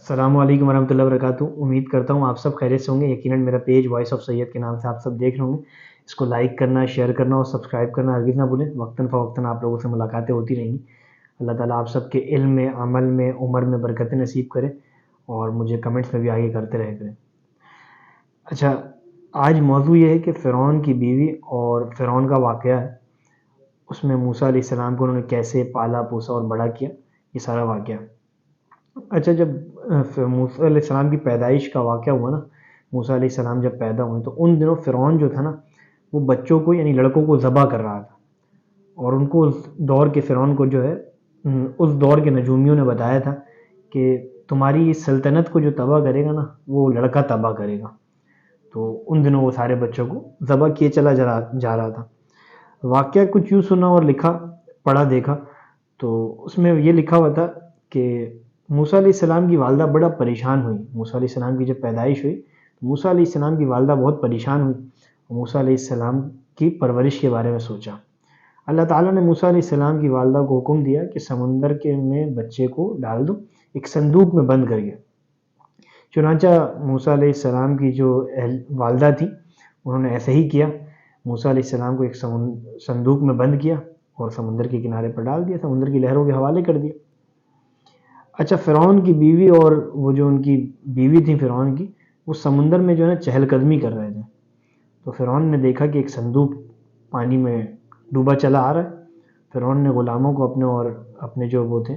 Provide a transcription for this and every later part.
السلام علیکم ورحمۃ اللہ وبرکاتہ. امید کرتا ہوں آپ سب خیریت سے ہوں گے. یقیناً میرا پیج وائس آف سید کے نام سے آپ سب دیکھ رہے ہوں گے. اس کو لائک کرنا، شیئر کرنا اور سبسکرائب کرنا ہرگز نہ بھولیں. وقتاً فوقتاً آپ لوگوں سے ملاقاتیں ہوتی رہیں گی. اللہ تعالیٰ آپ سب کے علم میں، عمل میں، عمر میں برکت نصیب کرے اور مجھے کمنٹس میں بھی آگے کرتے رہے کریں. اچھا، آج موضوع یہ ہے کہ فرعون کی بیوی اور فرعون کا واقعہ ہے. اس میں موسیٰ علیہ السلام کو انہوں نے کیسے پالا پوسا اور بڑا کیا، یہ سارا واقعہ. اچھا، جب موسیٰ علیہ السلام کی پیدائش کا واقعہ ہوا نا، موسیٰ علیہ السلام جب پیدا ہوئے تو ان دنوں فرعون جو تھا نا، وہ بچوں کو یعنی لڑکوں کو ذبح کر رہا تھا. اور ان کو اس دور کے فرعون کو جو ہے اس دور کے نجومیوں نے بتایا تھا کہ تمہاری اس سلطنت کو جو تباہ کرے گا نا، وہ لڑکا تباہ کرے گا. تو ان دنوں وہ سارے بچوں کو ذبح کیے چلا جا رہا تھا. واقعہ کچھ یوں سنا اور لکھا، پڑھا دیکھا تو اس میں یہ لکھا ہوا تھا کہ موسیٰ علیہ السلام کی والدہ بڑا پریشان ہوئی. موسیٰ علیہ السلام کی جب پیدائش ہوئی تو موسیٰ علیہ السلام کی والدہ بہت پریشان ہوئی. موسیٰ علیہ السلام کی پرورش کے بارے میں سوچا. اللہ تعالیٰ نے موسیٰ علیہ السلام کی والدہ کو حکم دیا کہ سمندر کے میں بچے کو ڈال دو، ایک صندوق میں بند کریے. چنانچہ موسیٰ علیہ السلام کی جو والدہ تھی انہوں نے ایسے ہی کیا. موسیٰ علیہ السلام کو ایک صندوق میں بند کیا اور سمندر کے کنارے پر ڈال دیا، سمندر کی لہروں کے حوالے کر دیا. اچھا، فرعون کی بیوی اور وہ جو ان کی بیوی تھی فرعون کی، وہ سمندر میں جو ہے نا چہل قدمی کر رہے تھے. تو فرعون نے دیکھا کہ ایک صندوق پانی میں ڈوبا چلا آ رہا ہے. فرعون نے غلاموں کو اپنے اور اپنے جو وہ تھے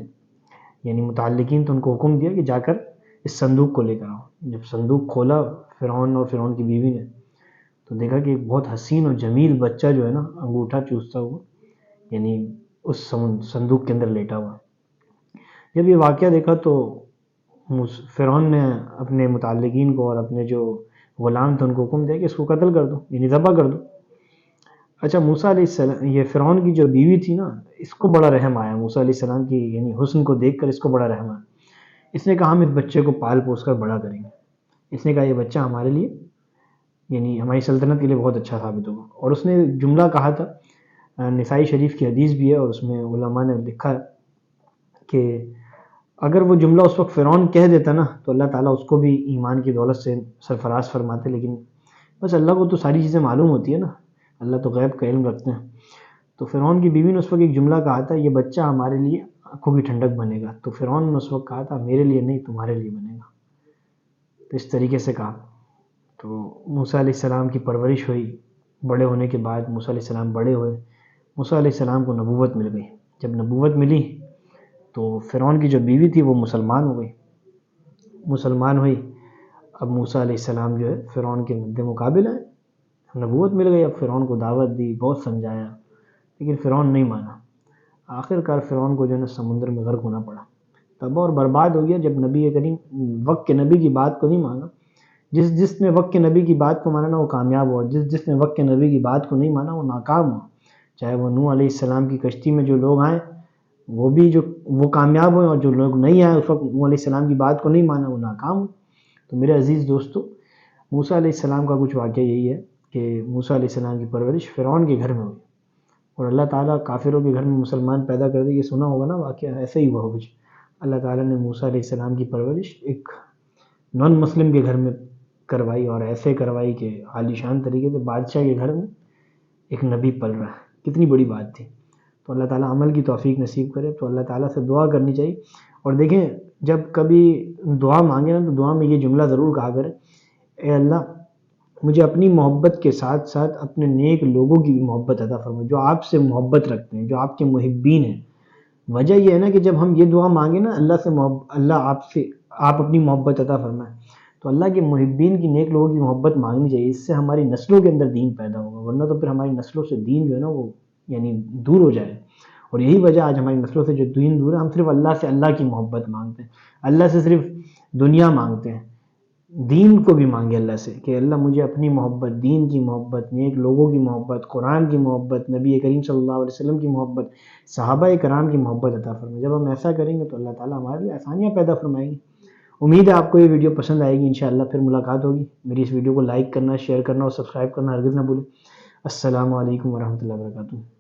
یعنی متعلقین تو ان کو حکم دیا کہ جا کر اس صندوق کو لے کر آؤ. جب صندوق کھولا فرعون اور فرعون کی بیوی نے تو دیکھا کہ ایک بہت حسین اور جمیل بچہ جو ہے نا انگوٹھا چوستا ہوا یعنی اس صندوق کے اندر لیٹا ہوا. جب یہ واقعہ دیکھا تو فرعون نے اپنے متعلقین کو اور اپنے جو غلام تھے ان کو حکم دیا کہ اس کو قتل کر دو یعنی ذبح کر دو. اچھا، موسیٰ علیہ السلام، یہ فرعون کی جو بیوی تھی نا، اس کو بڑا رحم آیا موسیٰ علیہ السلام کی یعنی حسن کو دیکھ کر. اس کو بڑا رحم آیا. اس نے کہا ہم اس بچے کو پال پوس کر بڑا کریں گے. اس نے کہا یہ بچہ ہمارے لیے یعنی ہماری سلطنت کے لیے بہت اچھا ثابت ہوگا. اور اس نے جملہ کہا تھا، نسائی شریف کی حدیث بھی ہے اور اس میں علماء نے لکھا ہے کہ اگر وہ جملہ اس وقت فرعون کہہ دیتا نا تو اللہ تعالیٰ اس کو بھی ایمان کی دولت سے سرفراز فرماتے. لیکن بس اللہ کو تو ساری چیزیں معلوم ہوتی ہے نا، اللہ تو غیب کا علم رکھتے ہیں. تو فرعون کی بیوی نے اس وقت ایک جملہ کہا تھا، یہ بچہ ہمارے لیے آنکھوں کی ٹھنڈک بنے گا. تو فرعون نے اس وقت کہا تھا میرے لیے نہیں، تمہارے لیے بنے گا. تو اس طریقے سے کہا. تو موسیٰ علیہ السلام کی پرورش ہوئی. بڑے ہونے کے بعد موسیٰ علیہ السلام بڑے ہوئے. موسیٰ علیہ السلام کو نبوت مل گئی. جب نبوت ملی تو فرعون کی جو بیوی تھی وہ مسلمان ہو گئی. مسلمان ہوئی. اب موسیٰ علیہ السلام جو ہے فرعون کے مد مقابل ہیں، نبوت مل گئی. اب فرعون کو دعوت دی، بہت سمجھایا لیکن فرعون نہیں مانا. آخر کار فرعون کو جو ہے نا سمندر میں غرق ہونا پڑا. تباہ اور برباد ہو گیا جب نبی کریم وقت کے نبی کی بات کو نہیں مانا. جس نے وقت کے نبی کی بات کو مانا نا وہ کامیاب ہوا، جس نے وقت کے نبی کی بات کو نہیں مانا وہ ناکام ہوا. چاہے وہ نوح علیہ السلام کی کشتی میں جو لوگ آئے وہ بھی وہ کامیاب ہوئے، اور جو لوگ نہیں آئے اس وقت نوح علیہ السلام کی بات کو نہیں مانا وہ ناکام ہوئے. تو میرے عزیز دوستو، موسیٰ علیہ السلام کا کچھ واقعہ یہی ہے کہ موسیٰ علیہ السلام کی پرورش فرعون کے گھر میں ہوئی اور اللہ تعالیٰ کافروں کے گھر میں مسلمان پیدا کر دے. یہ سنا ہوگا نا واقعہ، ایسے ہی ہوا کچھ. اللہ تعالیٰ نے موسیٰ علیہ السلام کی پرورش ایک نان مسلم کے گھر میں کروائی اور ایسے کروائی کہ عالی شان طریقے سے بادشاہ کے گھر میں ایک نبی پل رہا ہے. کتنی بڑی بات تھی. تو اللہ تعالیٰ عمل کی توفیق نصیب کرے. تو اللہ تعالیٰ سے دعا کرنی چاہیے. اور دیکھیں جب کبھی دعا مانگے نا تو دعا میں یہ جملہ ضرور کہا کرے، اے اللہ مجھے اپنی محبت کے ساتھ ساتھ اپنے نیک لوگوں کی بھی محبت عطا فرما جو آپ سے محبت رکھتے ہیں، جو آپ کے محبین ہیں. وجہ یہ ہے نا کہ جب ہم یہ دعا مانگیں نا اللہ سے اللہ آپ اپنی محبت عطا فرمائیں، تو اللہ کے محبین کی، نیک لوگوں کی محبت مانگنی چاہیے. اس سے ہماری نسلوں کے اندر دین پیدا ہوگا، ورنہ تو پھر ہماری نسلوں سے دین جو ہے نا وہ یعنی دور ہو جائے. اور یہی وجہ آج ہماری نسلوں سے جو دین دور ہے، ہم صرف اللہ سے اللہ کی محبت مانگتے ہیں، اللہ سے صرف دنیا مانگتے ہیں. دین کو بھی مانگے اللہ سے کہ اللہ مجھے اپنی محبت، دین کی محبت، نیک لوگوں کی محبت، قرآن کی محبت، نبی کریم صلی اللہ علیہ وسلم کی محبت، صحابہ کرام کی محبت عطا فرمائے. جب ہم ایسا کریں گے تو اللہ تعالیٰ ہمارے لیے آسانیاں پیدا فرمائیں گے. امید ہے آپ کو یہ ویڈیو پسند آئے گی. انشاءاللہ پھر ملاقات ہوگی. میری اس ویڈیو کو لائک کرنا، شیئر کرنا اور سبسکرائب کرنا ہرگز نہ بھولیں. السلام علیکم ورحمۃ اللہ وبرکاتہ.